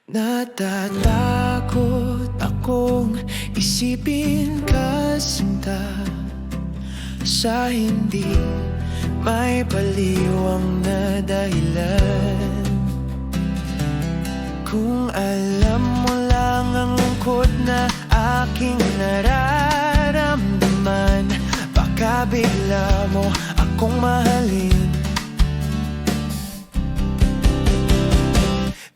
Natatakot akong isipin ka sinta sa hindi may paliwang na dahilan. Kung alam mo lang ang lungkot na aking nararamdaman, baka bigla mo akong mahalin.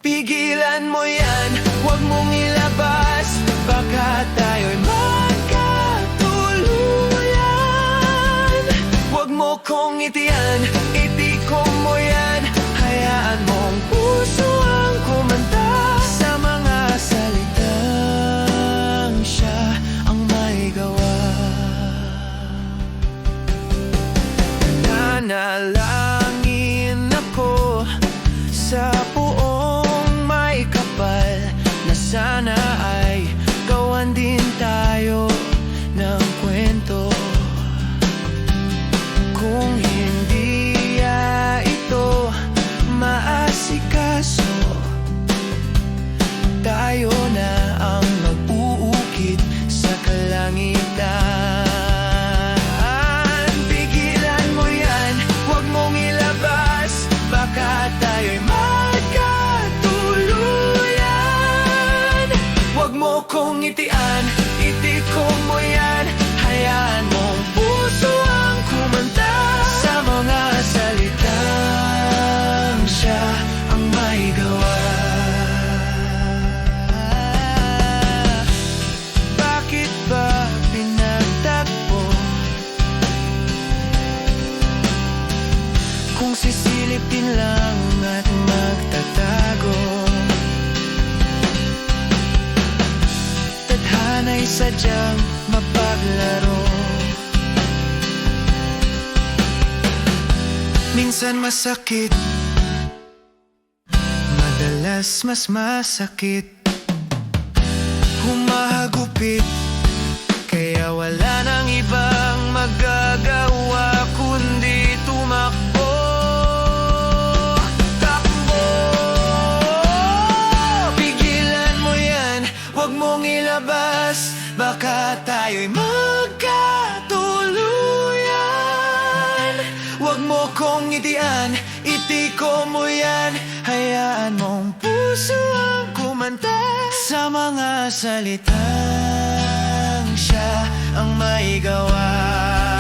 Pigilan mo yan, huwag mong ilabas, baka tayo'y magkatuluyan. Huwag mo kong itian, itikom mo yan, hayaan mong puso ang kumanta sa mga salitang siya ang may gawa. Nanalangin ako sa puong may kapal na sana ay gawan din tayo ng kwento. Kung hindi ito maasikaso, tayo na ang mag-uukit sa kalangitan. Pigilan mo yan, huwag mong ilabas, baka tayo'y magkatuluyan. Huwag mo kong itian, itikom mo yan, hayaan mong puso ang kumanta sa mga salitang siya ang may gawa. Bakit ba pinagtagpo? Kung sisilipin lang at magtatago, tadhana'y sadyang mapaglaro. Minsan masakit, madalas mas masakit, humahagupit, kaya wala nang ibang magagawa kundi tumakbo. Takbo! Pigilan mo yan, huwag mong ilabas, baka tayo'y magkatuluyan. Huwag mo kong itian, itikom mo yan, hayaan mong puso ang kumanta sa mga salitang siya ang may gawa.